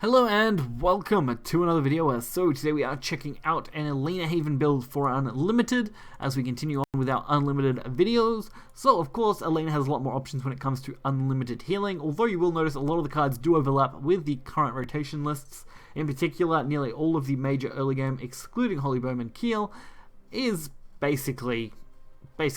Hello and welcome to another video. So today we are checking out an Elana Haven build for Unlimited as we continue on with our Unlimited videos. So of course Elana has a lot more options when it comes to unlimited healing, although you will notice a lot of the cards do overlap with the current rotation lists. In particular, nearly all of the major early game, excluding Holy Bowman Keel, is basically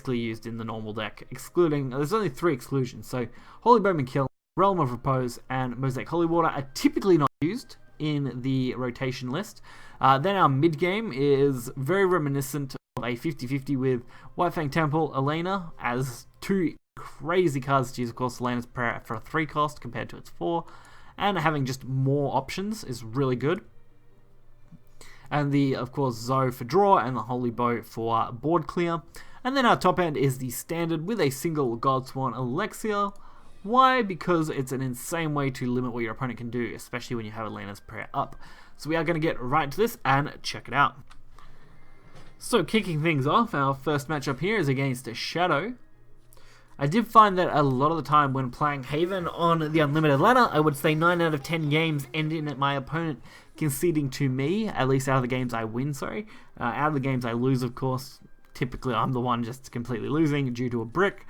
used in the normal deck, excluding, there's only 3 exclusions, so Holy Bowman Keel, Realm of Repose, and Mosaic Holy Water are typically not used in the rotation list. Then our mid game is very reminiscent of a 50-50 with Whitefang Temple, Elana, as 2 crazy cards to use. Of course, Elana's Prayer for a 3 cost compared to its 4, and having just more options is really good. And of course, Zoe for draw, and the Holy Bow for board clear. And then our top end is the standard with a single Godsworn Elixir. Why? Because it's an insane way to limit what your opponent can do, especially when you have Elana's Prayer up. So we are going to get right to this and check it out. So kicking things off, our first matchup here is against Shadow. I did find that a lot of the time when playing Haven on the Unlimited ladder, I would say 9 out of 10 games end in my opponent conceding to me, at least out of the games I win, sorry. Out of the games I lose, of course, typically I'm the one just completely losing due to a brick,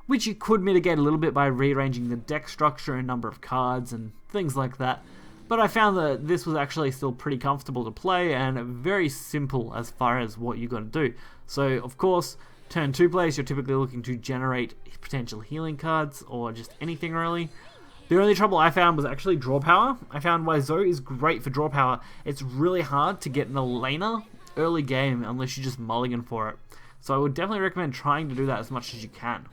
which you could mitigate a little bit by rearranging the deck structure and number of cards and things like that. But I found that this was actually still pretty comfortable to play and very simple as far as what you got to do. So, of course, turn 2 plays, you're typically looking to generate potential healing cards or just anything really. The only trouble I found was actually draw power. I found why Zoe is great for draw power. It's really hard to get an Elana early game unless you just mulligan for it. So I would definitely recommend trying to do that as much as you can.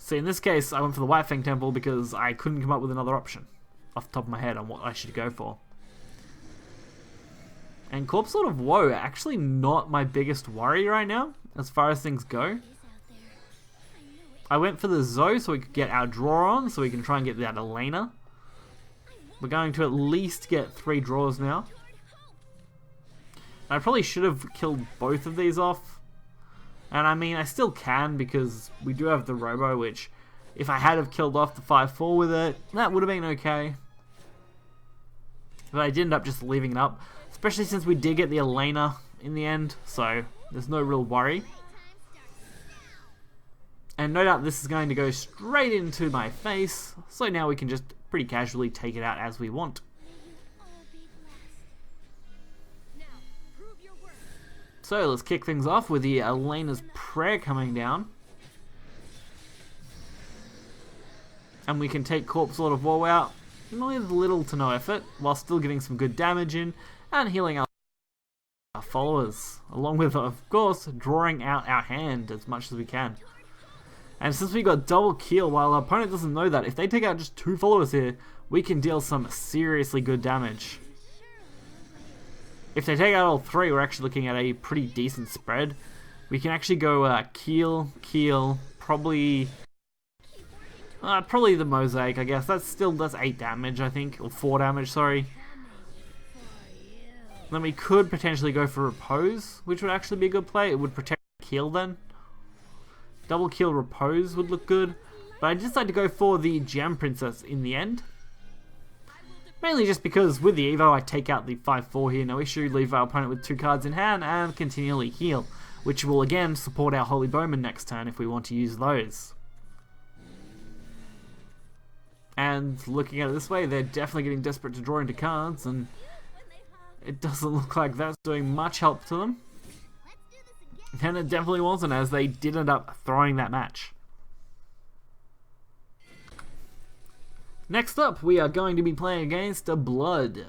So in this case, I went for the Whitefang Temple because I couldn't come up with another option off the top of my head on what I should go for. And Corpse Lord of Woe, actually not my biggest worry right now, as far as things go. I went for the Zoe so we could get our draw on, so we can try and get that Elana. We're going to at least get 3 draws now. I probably should have killed both of these off. And I mean, I still can because we do have the Robo, which if I had have killed off the 5-4 with it, that would have been okay. But I did end up just leaving it up, especially since we did get the Elana in the end, so there's no real worry. And no doubt this is going to go straight into my face, so now we can just pretty casually take it out as we want. So let's kick things off with the Elana's Prayer coming down. And we can take Corpse Lord of Woe out with little to no effort, while still getting some good damage in and healing our followers. Along with, of course, drawing out our hand as much as we can. And since we got double kill, while our opponent doesn't know that, if they take out just 2 followers here, we can deal some seriously good damage. If they take out all 3, we're actually looking at a pretty decent spread. We can actually go Keel, probably the Mosaic, I guess. That's 8 damage, I think, or 4 damage, sorry. Then we could potentially go for Repose, which would actually be a good play. It would protect Keel then. Double Keel Repose would look good, but I decided to go for the Gem Princess in the end. Mainly just because with the Evo I take out the 5-4 here, no issue, leave our opponent with 2 cards in hand and continually heal, which will again support our Holy Bowman next turn if we want to use those. And looking at it this way, they're definitely getting desperate to draw into cards, and it doesn't look like that's doing much help to them. And it definitely wasn't, as they did end up throwing that match. Next up, we are going to be playing against Blood.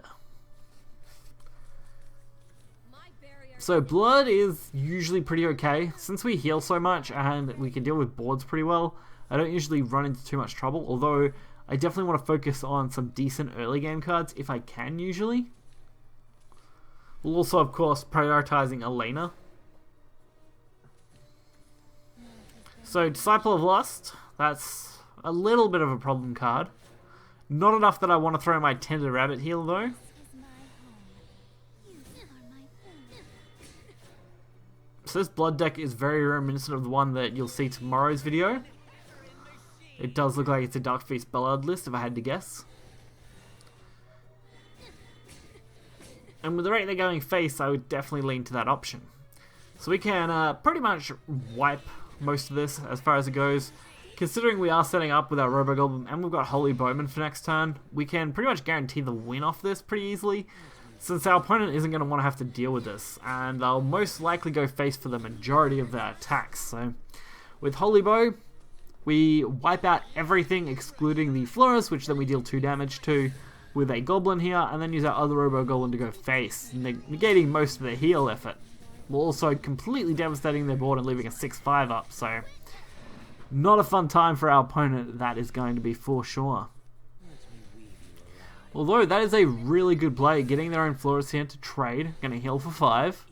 So Blood is usually pretty okay. Since we heal so much and we can deal with boards pretty well, I don't usually run into too much trouble, although I definitely want to focus on some decent early game cards if I can usually. We'll also, of course, prioritizing Elana. So Disciple of Lust, that's a little bit of a problem card. Not enough that I want to throw my Tender Rabbit heal though. So this Blood deck is very reminiscent of the one that you'll see tomorrow's video. It does look like it's a Dark Feast Ballad list if I had to guess. And with the rate they're going face, I would definitely lean to that option. So we can pretty much wipe most of this as far as it goes. Considering we are setting up with our Robo Goblin and we've got Holy Bowman for next turn, we can pretty much guarantee the win off this pretty easily, since our opponent isn't going to want to have to deal with this, and they'll most likely go face for the majority of their attacks. So with Holy Bow, we wipe out everything excluding the Florist, which then we deal 2 damage to with a Goblin here, and then use our other Robo Goblin to go face, negating most of their heal effort, while also completely devastating their board and leaving a 6-5 up. So not a fun time for our opponent, that is going to be for sure. Although that is a really good play, getting their own Florist here to trade, going to heal for 5.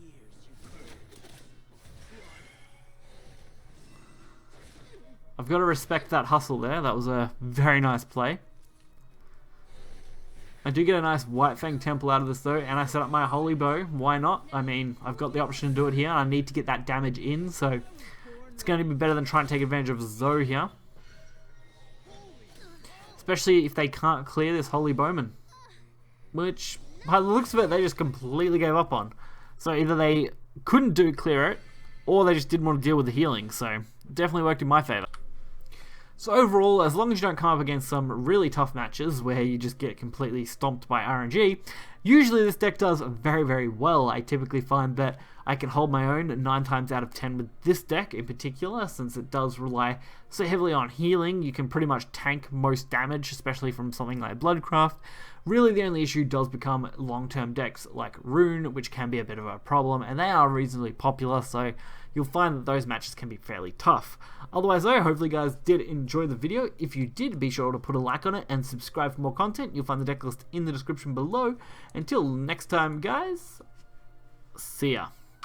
I've got to respect that hustle there, that was a very nice play. I do get a nice White Fang Temple out of this though, and I set up my Holy Bow, why not? I mean, I've got the option to do it here, I need to get that damage in, so it's going to be better than trying to take advantage of Zoe here. Especially if they can't clear this Holy Bowman. Which, by the looks of it, they just completely gave up on. So either they couldn't clear it, or they just didn't want to deal with the healing, so it definitely worked in my favour. So overall, as long as you don't come up against some really tough matches where you just get completely stomped by RNG, usually this deck does very, very well. I typically find that I can hold my own 9 times out of 10 with this deck in particular, since it does rely so heavily on healing. You can pretty much tank most damage, especially from something like Bloodcraft. Really the only issue does become long-term decks like Rune, which can be a bit of a problem, and they are reasonably popular, so you'll find that those matches can be fairly tough. Otherwise though, hopefully you guys did enjoy the video. If you did, be sure to put a like on it and subscribe for more content. You'll find the deck list in the description below. Until next time guys, see ya.